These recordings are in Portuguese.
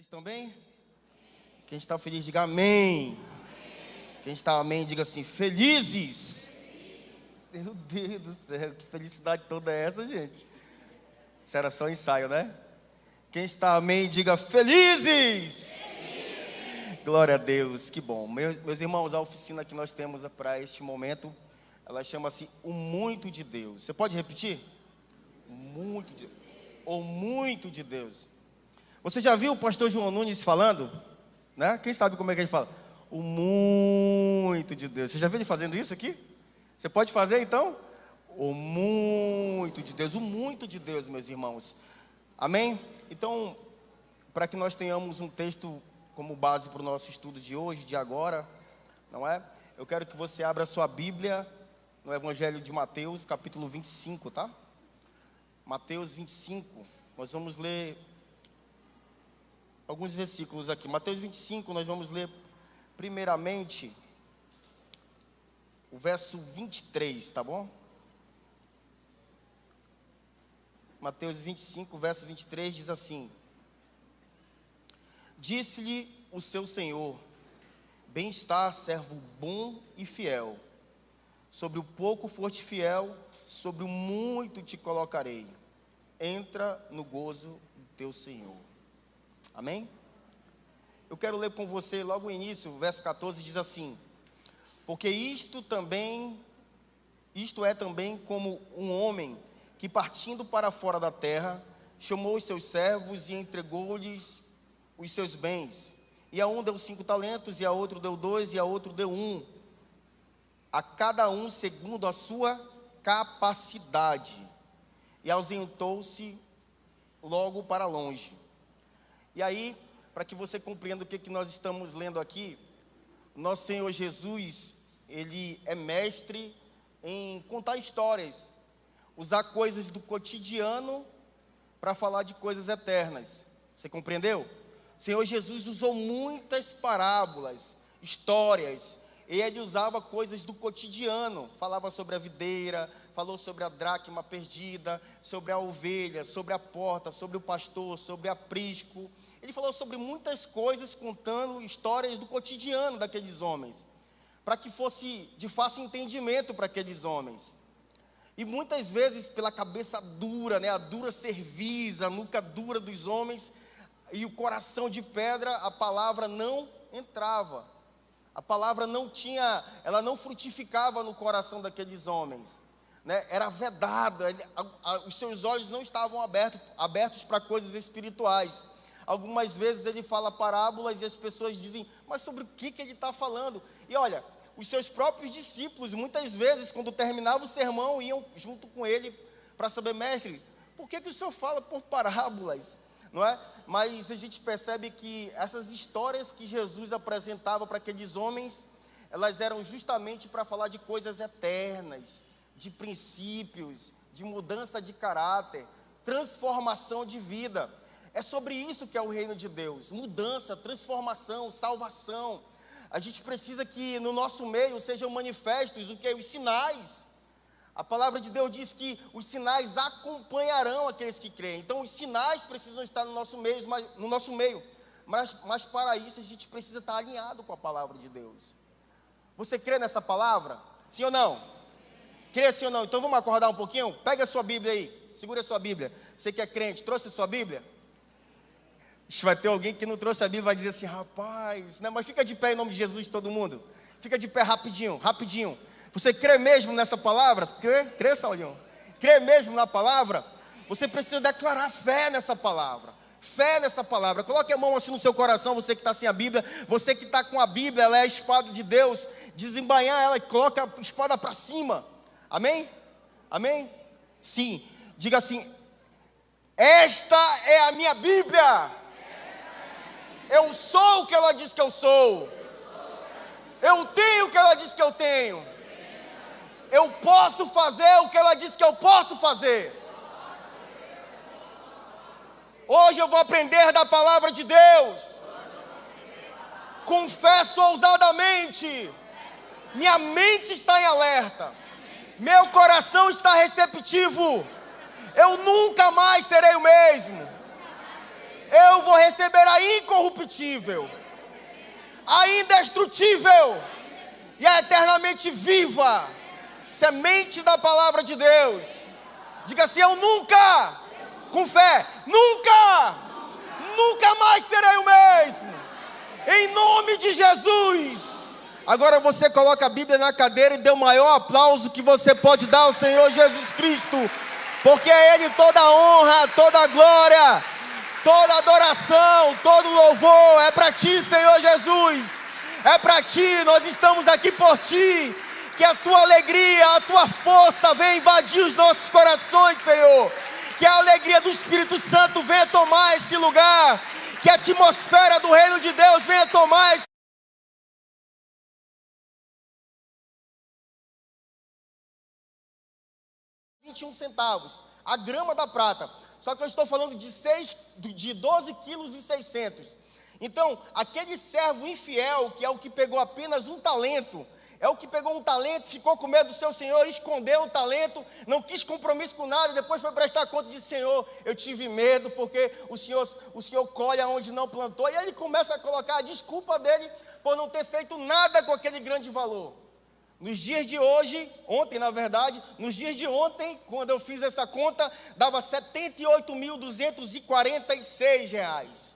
Vocês estão bem? Quem está feliz, diga amém. Quem está amém, diga assim, felizes. Meu Deus do céu, que felicidade toda é essa, gente? Isso era só ensaio, né? Quem está amém, diga felizes. Glória a Deus, que bom. Meus irmãos, a oficina que nós temos para este momento, ela chama-se O Muito de Deus. Você pode repetir? Muito de Deus. Ou muito de Deus. Você já viu o pastor João Nunes falando? Né? Quem sabe como é que ele fala? O muito de Deus. Você já viu ele fazendo isso aqui? Você pode fazer então? O muito de Deus. O muito de Deus, meus irmãos. Amém? Então, para que nós tenhamos um texto como base para o nosso estudo de hoje, de agora, não é? Eu quero que você abra a sua Bíblia no Evangelho de Mateus, capítulo 25, tá? Mateus 25, nós vamos ler alguns versículos aqui. Mateus 25, nós vamos ler primeiramente o verso 23, tá bom? Mateus 25, verso 23 diz assim: Disse-lhe o seu senhor: bem está, servo bom e fiel. Sobre o pouco foste fiel, sobre o muito te colocarei. Entra no gozo do teu Senhor. Amém? Eu quero ler com você logo no início, o verso 14 diz assim: porque isto é também como um homem que, partindo para fora da terra, chamou os seus servos e entregou-lhes os seus bens. E a um deu 5 talentos, e a outro deu 2, e a outro deu 1, a cada um segundo a sua capacidade. E ausentou-se logo para longe. E aí, para que você compreenda o que nós estamos lendo aqui, nosso Senhor Jesus, Ele é mestre em contar histórias, usar coisas do cotidiano para falar de coisas eternas. Você compreendeu? O Senhor Jesus usou muitas parábolas, histórias. Ele usava coisas do cotidiano, falava sobre a videira, falou sobre a dracma perdida, sobre a ovelha, sobre a porta, sobre o pastor, sobre aprisco. Ele falou sobre muitas coisas, contando histórias do cotidiano daqueles homens, para que fosse de fácil entendimento para aqueles homens. E muitas vezes, pela cabeça dura, né, a dura cerviz, a nuca dura dos homens, e o coração de pedra, a palavra não entrava. A palavra ela não frutificava no coração daqueles homens, né? Era vedada, os seus olhos não estavam abertos para coisas espirituais. Algumas vezes ele fala parábolas e as pessoas dizem, mas sobre o que ele está falando? E olha, os seus próprios discípulos, muitas vezes, quando terminava o sermão, iam junto com ele para saber, mestre, por que o senhor fala por parábolas? Não é? Mas a gente percebe que essas histórias que Jesus apresentava para aqueles homens, elas eram justamente para falar de coisas eternas, de princípios, de mudança de caráter, transformação de vida. É sobre isso que é o reino de Deus: mudança, transformação, salvação. A gente precisa que no nosso meio sejam manifestos os sinais. A palavra de Deus diz que os sinais acompanharão aqueles que creem. Então os sinais precisam estar no nosso meio, mas para isso a gente precisa estar alinhado com a palavra de Deus. Você crê nessa palavra? Sim ou não? Crê sim ou não? Então vamos acordar um pouquinho? Pega a sua Bíblia aí, segura a sua Bíblia. Você que é crente, trouxe a sua Bíblia? Vai ter alguém que não trouxe a Bíblia e vai dizer assim, rapaz, né? Mas fica de pé em nome de Jesus, todo mundo. Fica de pé rapidinho. Você crê mesmo nessa palavra? Crê, Saulinho? Crê mesmo na palavra? Você precisa declarar fé nessa palavra. Fé nessa palavra. Coloque a mão assim no seu coração, você que está sem a Bíblia. Você que está com a Bíblia, ela é a espada de Deus. Desembainhar ela e coloca a espada para cima. Amém? Amém? Sim. Diga assim, esta é a minha Bíblia. Eu sou o que ela diz que eu sou. Eu tenho o que ela diz que eu tenho. Eu posso fazer o que ela diz que eu posso fazer. Hoje eu vou aprender da palavra de Deus. Confesso ousadamente. Minha mente está em alerta. Meu coração está receptivo. Eu nunca mais serei o mesmo. Eu vou receber a incorruptível, a indestrutível e a eternamente viva semente da palavra de Deus. Diga assim: eu nunca, com fé, nunca mais serei o mesmo, em nome de Jesus. Agora você coloca a Bíblia na cadeira e dê o maior aplauso que você pode dar ao Senhor Jesus Cristo, porque a Ele toda a honra, toda a glória, toda a adoração, todo o louvor é para Ti, Senhor Jesus. É para Ti, nós estamos aqui por Ti. Que a Tua alegria, a Tua força venha invadir os nossos corações, Senhor. Que a alegria do Espírito Santo venha tomar esse lugar. Que a atmosfera do reino de Deus venha tomar esse 21 centavos, a grama da prata. Só que eu estou falando de 12 quilos e 600. Então, aquele servo infiel, que é o que pegou apenas um talento, é o que pegou um talento, ficou com medo do seu senhor, escondeu o talento, não quis compromisso com nada, depois foi prestar conta e disse: Senhor, eu tive medo, porque o senhor colhe onde não plantou. E aí ele começa a colocar a desculpa dele por não ter feito nada com aquele grande valor. Nos dias de hoje, ontem na verdade, nos dias de ontem, quando eu fiz essa conta, dava R$ 78.246.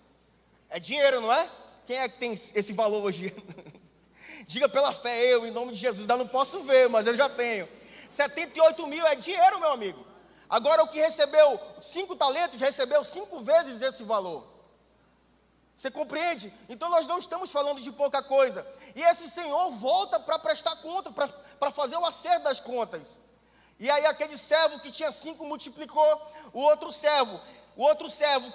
É dinheiro, não é? Quem é que tem esse valor hoje? Diga pela fé: eu, em nome de Jesus. Ainda não posso ver, mas eu já tenho. 78 mil é dinheiro, meu amigo. Agora o que recebeu 5 talentos, recebeu 5 vezes esse valor. Você compreende? Então nós não estamos falando de pouca coisa. E esse senhor volta para prestar conta, para fazer o acerto das contas. E aí aquele servo que tinha 5 multiplicou. O outro servo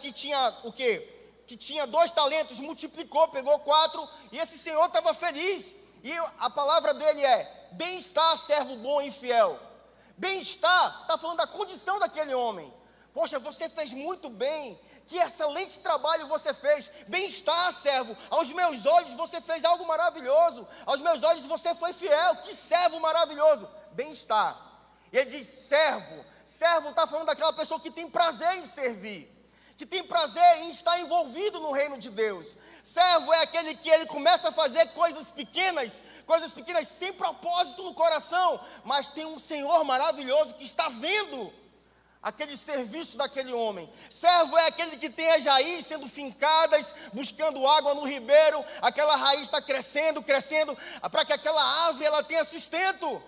que tinha o quê? Que tinha 2 talentos, multiplicou, pegou 4. E esse senhor estava feliz. E a palavra dele é: bem-estar, servo bom e fiel. Bem-estar, está falando da condição daquele homem. Poxa, você fez muito bem. Que excelente trabalho você fez. Bem-estar, servo. Aos meus olhos você fez algo maravilhoso. Aos meus olhos você foi fiel. Que servo maravilhoso. Bem-estar. E ele diz: servo. Servo está falando daquela pessoa que tem prazer em servir, que tem prazer em estar envolvido no reino de Deus. Servo é aquele que ele começa a fazer coisas pequenas sem propósito no coração, mas tem um Senhor maravilhoso que está vendo aquele serviço daquele homem. Servo é aquele que tem as raízes sendo fincadas, buscando água no ribeiro. Aquela raiz está crescendo, para que aquela árvore ela tenha sustento.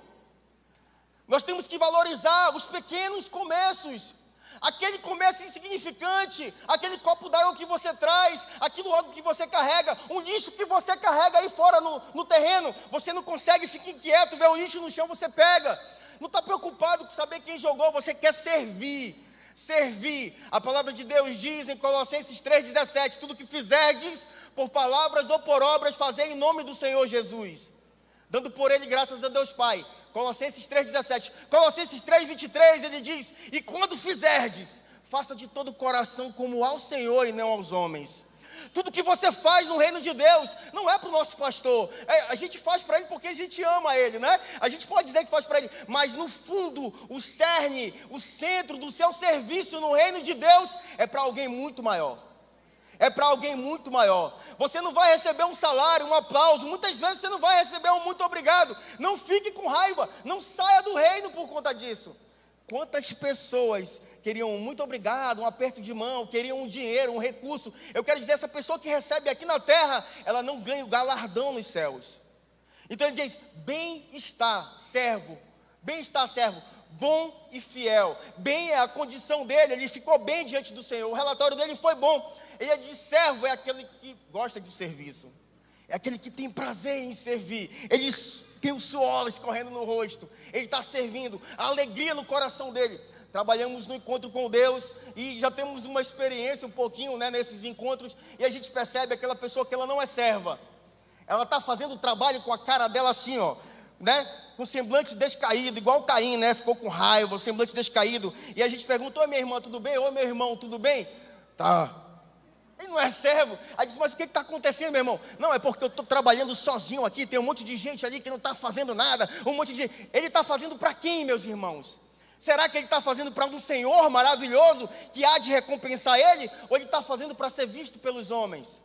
Nós temos que valorizar os pequenos comércios. Aquele comércio insignificante, aquele copo d'água que você traz, aquilo algo que você carrega, um lixo que você carrega aí fora no terreno. Você não consegue, fica inquieto, vê o lixo no chão, você pega. Não está preocupado com saber quem jogou, você quer servir. Servir. A palavra de Deus diz em Colossenses 3,17: tudo que fizerdes, por palavras ou por obras, fazei em nome do Senhor Jesus, dando por ele graças a Deus Pai. Colossenses 3,17. Colossenses 3,23, ele diz: e quando fizerdes, faça de todo o coração como ao Senhor e não aos homens. Tudo que você faz no reino de Deus não é para o nosso pastor. A gente faz para ele porque a gente ama ele, né? A gente pode dizer que faz para ele, mas no fundo, o cerne, o centro do seu serviço no reino de Deus é para alguém muito maior. É para alguém muito maior. Você não vai receber um salário, um aplauso. Muitas vezes você não vai receber um muito obrigado. Não fique com raiva. Não saia do reino por conta disso. Quantas pessoas queriam um muito obrigado, um aperto de mão, queriam um dinheiro, um recurso. Eu quero dizer, essa pessoa que recebe aqui na terra, ela não ganha o galardão nos céus. Então ele diz: bem-estar, servo. Bem-estar, servo. Bom e fiel. Bem é a condição dele, ele ficou bem diante do Senhor. O relatório dele foi bom. Ele diz: servo é aquele que gosta do serviço. É aquele que tem prazer em servir. Ele tem o suor escorrendo no rosto. Ele está servindo. A alegria no coração dele. Trabalhamos no encontro com Deus e já temos uma experiência um pouquinho, né, nesses encontros. E a gente percebe aquela pessoa que ela não é serva. Ela está fazendo o trabalho com a cara dela assim, ó, né, com semblante descaído, igual Caim, né, ficou com raiva, o semblante descaído. E a gente pergunta: oi minha irmã, tudo bem? Oi meu irmão, tudo bem? Tá. Ele não é servo. Aí diz: mas o que está acontecendo, meu irmão? Não, é porque eu estou trabalhando sozinho aqui, tem um monte de gente ali que não está fazendo nada, um monte de gente. Ele está fazendo para quem, meus irmãos? Será que ele está fazendo para um Senhor maravilhoso que há de recompensar ele? Ou ele está fazendo para ser visto pelos homens?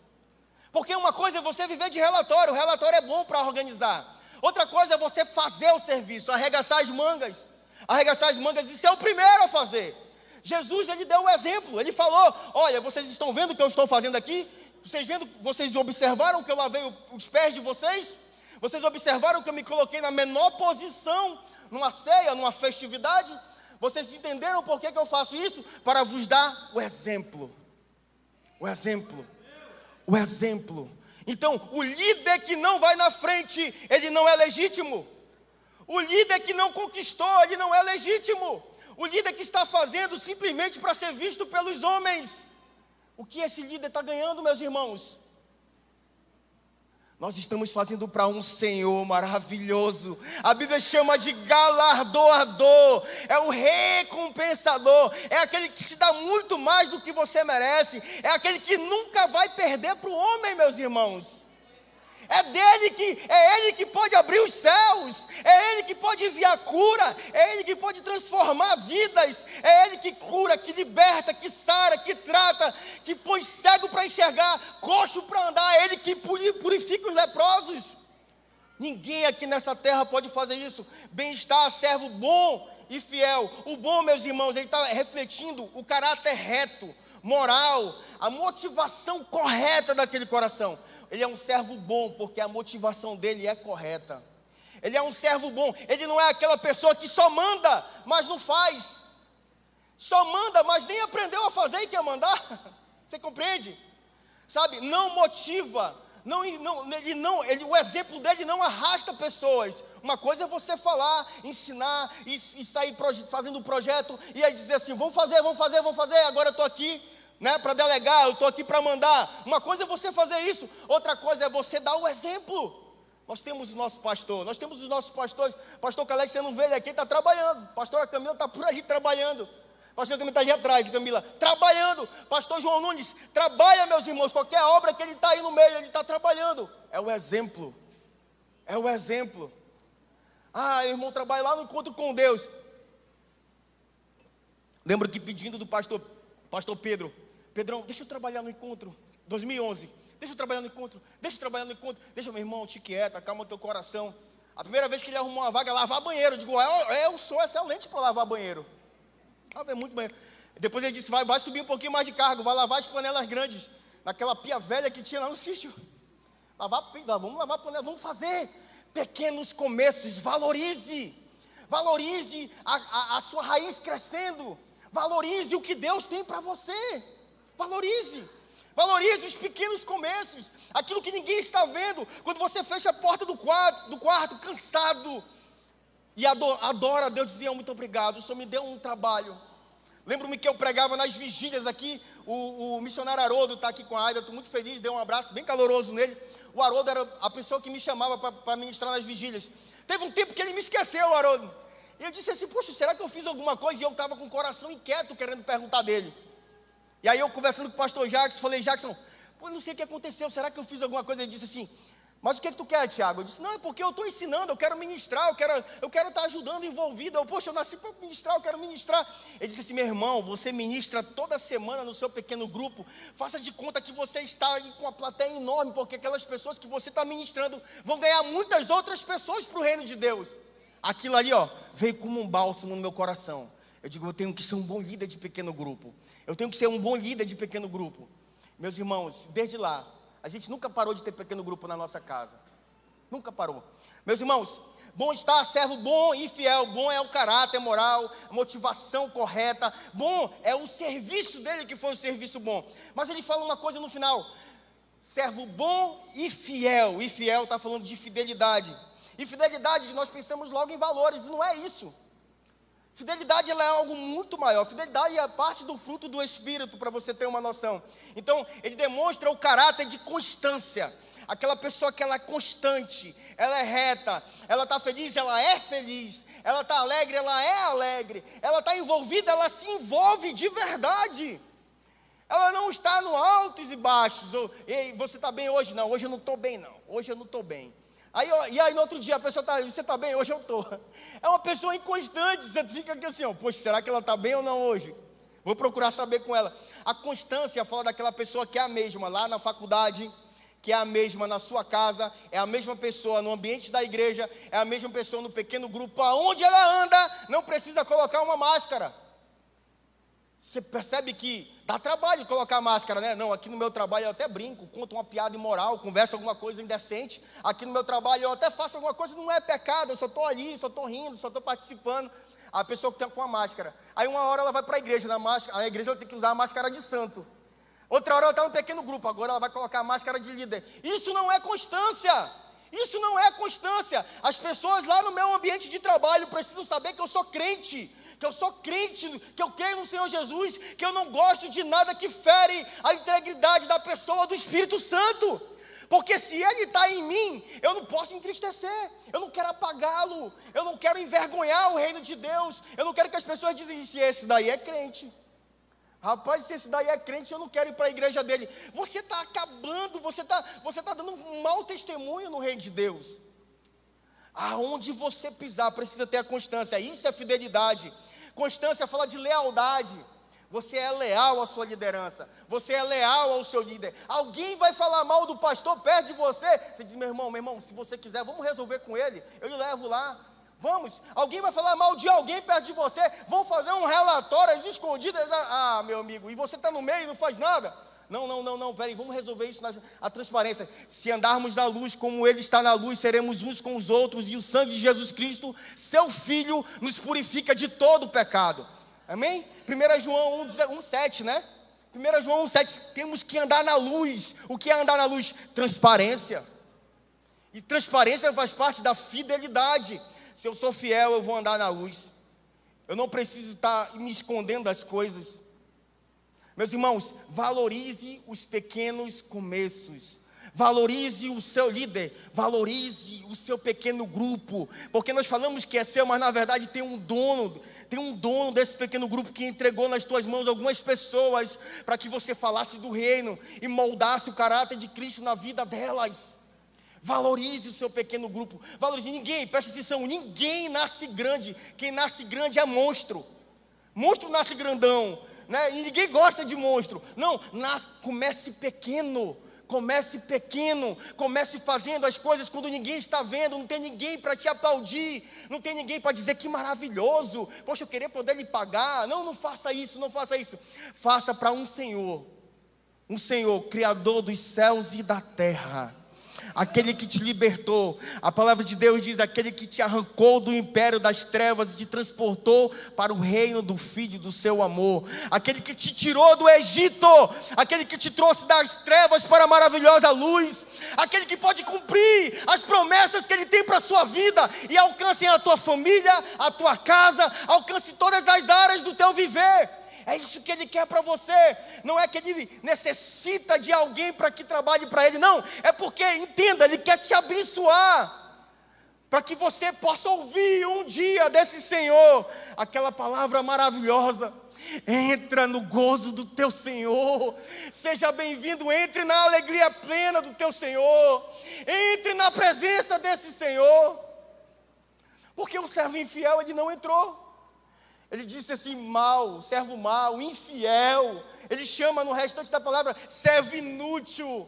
Porque uma coisa é você viver de relatório, o relatório é bom para organizar. Outra coisa é você fazer o serviço, arregaçar as mangas. Arregaçar as mangas e ser o primeiro a fazer. Jesus, ele deu um exemplo, ele falou: olha, vocês estão vendo o que eu estou fazendo aqui? Vocês observaram que eu lavei os pés de vocês? Vocês observaram que eu me coloquei na menor posição numa ceia, numa festividade? Vocês entenderam por que eu faço isso? Para vos dar o exemplo. O exemplo. O exemplo. Então, o líder que não vai na frente, ele não é legítimo. O líder que não conquistou, ele não é legítimo. O líder que está fazendo simplesmente para ser visto pelos homens. O que esse líder está ganhando, meus irmãos? Nós estamos fazendo para um Senhor maravilhoso. A Bíblia chama de galardoador. É o recompensador. É aquele que te dá muito mais do que você merece. É aquele que nunca vai perder para o homem, meus irmãos. É Ele que pode abrir os céus, é Ele que pode enviar cura, é Ele que pode transformar vidas, é Ele que cura, que liberta, que sara, que trata, que põe cego para enxergar, coxo para andar, é Ele que purifica os leprosos. Ninguém aqui nessa terra pode fazer isso. Bem-estar, servo bom e fiel. O bom, meus irmãos, ele está refletindo o caráter reto, moral, a motivação correta daquele coração. Ele é um servo bom, porque a motivação dele é correta. Ele é um servo bom, ele não é aquela pessoa que só manda, mas não faz. Só manda, mas nem aprendeu a fazer e quer mandar. Você compreende? Sabe, não motiva, o exemplo dele não arrasta pessoas. Uma coisa é você falar, ensinar e sair fazendo um projeto, e aí dizer assim, vamos fazer, agora eu estou aqui, né, para delegar, eu estou aqui para mandar. Uma coisa é você fazer isso, outra coisa é você dar o exemplo. Nós temos o nosso pastor, nós temos os nossos pastores. Pastor Caleb, você não vê ele aqui, ele está trabalhando. Pastora Camila está por ali trabalhando. Pastor Camila está ali atrás, Camila, trabalhando. Pastor João Nunes, trabalha, meus irmãos. Qualquer obra que ele está aí no meio, ele está trabalhando. É o exemplo. É o exemplo. Ah, o irmão trabalha lá no encontro com Deus. Lembro que pedindo do pastor Pedro, Pedrão, deixa eu trabalhar no encontro, 2011, deixa eu trabalhar no encontro, deixa meu irmão, te quieta, calma o teu coração. A primeira vez que ele arrumou uma vaga, lavar banheiro, eu digo, eu sou excelente para lavar banheiro, é muito banheiro. Depois ele disse, vai subir um pouquinho mais de cargo, vai lavar as panelas grandes, naquela pia velha que tinha lá no sítio, vamos lavar panelas, vamos fazer pequenos começos, valorize a sua raiz crescendo, valorize o que Deus tem para você. Valorize os pequenos começos, aquilo que ninguém está vendo. Quando você fecha a porta do quarto cansado, e adora a Deus, dizia, muito obrigado, o Senhor me deu um trabalho. Lembro-me que eu pregava nas vigílias aqui, o missionário Haroldo está aqui com a Aida, estou muito feliz, dei um abraço bem caloroso nele. O Haroldo era a pessoa que me chamava para ministrar nas vigílias. Teve um tempo que ele me esqueceu, o Haroldo. E eu disse assim, poxa, será que eu fiz alguma coisa? E eu estava com o coração inquieto, querendo perguntar dele. E aí eu conversando com o pastor Jackson, falei, Jackson, não sei o que aconteceu, será que eu fiz alguma coisa? Ele disse assim, mas o que tu quer, Tiago? Eu disse, não, é porque eu estou ensinando, eu quero ministrar, eu quero estar ajudando, envolvido. Poxa, eu nasci para ministrar, eu quero ministrar. Ele disse assim, meu irmão, você ministra toda semana no seu pequeno grupo, faça de conta que você está aí com uma plateia enorme, porque aquelas pessoas que você está ministrando vão ganhar muitas outras pessoas para o reino de Deus. Aquilo ali, veio como um bálsamo no meu coração. Eu digo, eu tenho que ser um bom líder de pequeno grupo. Meus irmãos, desde lá, a gente nunca parou de ter pequeno grupo na nossa casa. Nunca parou. Meus irmãos, bom estar, servo bom e fiel. Bom é o caráter moral, a motivação correta. Bom é o serviço dele, que foi um serviço bom. Mas ele fala uma coisa no final. Servo bom e fiel. E fiel está falando de fidelidade. E fidelidade, nós pensamos logo em valores, e não é isso. Fidelidade, ela é algo muito maior. Fidelidade é parte do fruto do Espírito, para você ter uma noção. Então, ele demonstra o caráter de constância. Aquela pessoa que ela é constante, ela é reta, ela está feliz, ela é feliz. Ela está alegre, ela é alegre. Ela está envolvida, ela se envolve de verdade. Ela não está no altos e baixos. Ei, você está bem hoje? Não, hoje eu não estou bem, não. Hoje eu não estou bem. E aí no outro dia a pessoa está, você está bem? Hoje eu estou. É uma pessoa inconstante, você fica aqui assim, ó, poxa, será que ela está bem ou não hoje? Vou procurar saber com ela. A constância fala daquela pessoa que é a mesma lá na faculdade, que é a mesma na sua casa, é a mesma pessoa no ambiente da igreja, é a mesma pessoa no pequeno grupo, aonde ela anda, não precisa colocar uma máscara. Você percebe que dá trabalho colocar máscara, né? Não, aqui no meu trabalho eu até brinco, conto uma piada imoral, converso alguma coisa indecente. Aqui no meu trabalho eu até faço alguma coisa, não é pecado, eu só estou ali, só estou rindo, só estou participando. A pessoa que está com a máscara. Aí uma hora ela vai para a igreja, a igreja ela tem que usar a máscara de santo. Outra hora ela está no pequeno grupo, agora ela vai colocar a máscara de líder. Isso não é constância. Isso não é constância. As pessoas lá no meu ambiente de trabalho precisam saber que eu sou crente, que eu creio no Senhor Jesus, que eu não gosto de nada que fere a integridade da pessoa, do Espírito Santo. Porque se Ele está em mim, eu não posso entristecer, eu não quero apagá-lo, eu não quero envergonhar o reino de Deus, eu não quero que as pessoas dizem, se esse daí é crente. Rapaz, se esse daí é crente, eu não quero ir para a igreja dele. Você está acabando, você tá dando um mau testemunho no reino de Deus. Aonde você pisar, precisa ter a constância. Isso é fidelidade. Constância fala de lealdade. Você é leal à sua liderança. Você é leal ao seu líder. Alguém vai falar mal do pastor perto de você. Você diz, meu irmão, se você quiser, vamos resolver com ele. Eu lhe levo lá. Vamos. Alguém vai falar mal de alguém perto de você. Vão fazer um relatório escondido. Ah, meu amigo, e você está no meio e não faz nada. Não, peraí, vamos resolver isso a transparência. Se andarmos na luz como Ele está na luz, seremos uns com os outros, e o sangue de Jesus Cristo, seu Filho, nos purifica de todo o pecado. Amém? 1 João 1,7, né? 1 João 1,7, temos que andar na luz. O que é andar na luz? Transparência. E transparência faz parte da fidelidade. Se eu sou fiel, eu vou andar na luz. Eu não preciso estar me escondendo das coisas. Meus irmãos, valorize os pequenos começos. Valorize o seu líder. Valorize o seu pequeno grupo. Porque nós falamos que é seu, mas na verdade tem um dono. Tem um dono desse pequeno grupo que entregou nas tuas mãos algumas pessoas para que você falasse do reino e moldasse o caráter de Cristo na vida delas. Valorize o seu pequeno grupo. Valorize. Ninguém, preste atenção, ninguém nasce grande. Quem nasce grande é monstro. Monstro nasce grandão, né? E ninguém gosta de monstro. Não, comece pequeno. Comece fazendo as coisas quando ninguém está vendo. Não tem ninguém para te aplaudir. Não tem ninguém para dizer que maravilhoso. Poxa, eu queria poder lhe pagar. Não faça isso, não faça isso. Faça para um Senhor, Criador dos céus e da terra. Aquele que te libertou. A palavra de Deus diz, aquele que te arrancou do império das trevas e te transportou para o reino do Filho do seu amor. Aquele que te tirou do Egito. Aquele que te trouxe das trevas para a maravilhosa luz. Aquele que pode cumprir as promessas que Ele tem para a sua vida e alcance a tua família, a tua casa, alcance todas as áreas do teu viver. É isso que Ele quer para você. Não é que Ele necessita de alguém para que trabalhe para Ele. Não, é porque, entenda, Ele quer te abençoar. Para que você possa ouvir um dia desse Senhor aquela palavra maravilhosa. Entra no gozo do teu Senhor. Seja bem-vindo, entre na alegria plena do teu Senhor. Entre na presença desse Senhor. Porque o servo infiel, ele não entrou. Ele disse assim, servo mau, infiel. Ele chama no restante da palavra, servo inútil.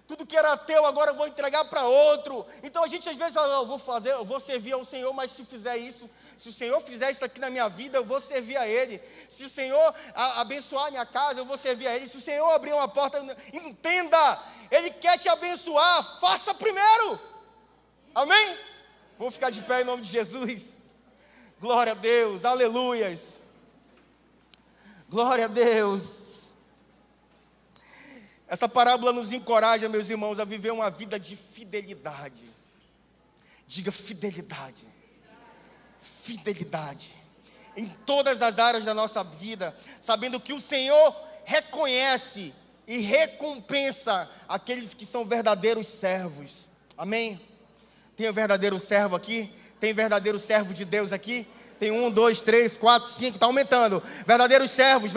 Tudo que era teu, agora eu vou entregar para outro. Então a gente às vezes fala, eu vou servir ao Senhor, mas se fizer isso, se o Senhor fizer isso aqui na minha vida, eu vou servir a Ele. Se o Senhor abençoar a minha casa, eu vou servir a Ele. Se o Senhor abrir uma porta, entenda, Ele quer te abençoar, faça primeiro. Amém? Vamos ficar de pé em nome de Jesus. Glória a Deus, aleluias. Glória a Deus. Essa parábola nos encoraja, meus irmãos, a viver uma vida de fidelidade. Diga fidelidade. Fidelidade. Em todas as áreas da nossa vida, sabendo que o Senhor reconhece e recompensa aqueles que são verdadeiros servos. Amém? Tem um verdadeiro servo aqui? Tem verdadeiro servo de Deus aqui? Tem 1, 2, 3, 4, 5, está aumentando. Verdadeiros servos.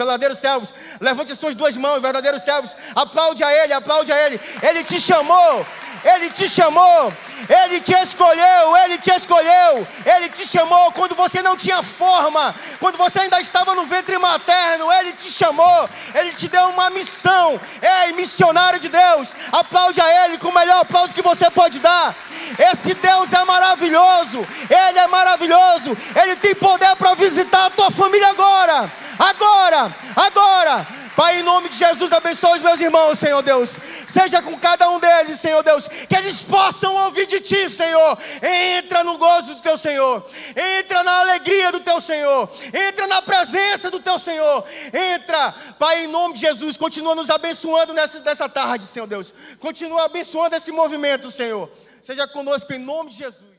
Levante as suas duas mãos, verdadeiros servos. Aplaude a Ele. Ele te chamou. Ele te chamou, Ele te escolheu, Ele te escolheu, Ele te chamou quando você não tinha forma, quando você ainda estava no ventre materno. Ele te chamou, Ele te deu uma missão. Ei, missionário de Deus, aplaude a Ele com o melhor aplauso que você pode dar. Esse Deus é maravilhoso, Ele é maravilhoso, Ele tem poder para visitar a tua família agora. Pai, em nome de Jesus, abençoa os meus irmãos, Senhor Deus. Seja com cada um deles, Senhor Deus, que eles possam ouvir de Ti, Senhor. Entra no gozo do Teu Senhor, entra na alegria do Teu Senhor, entra na presença do Teu Senhor. Entra, Pai, em nome de Jesus. Continua nos abençoando nessa tarde, Senhor Deus. Continua abençoando esse movimento, Senhor. Seja conosco em nome de Jesus.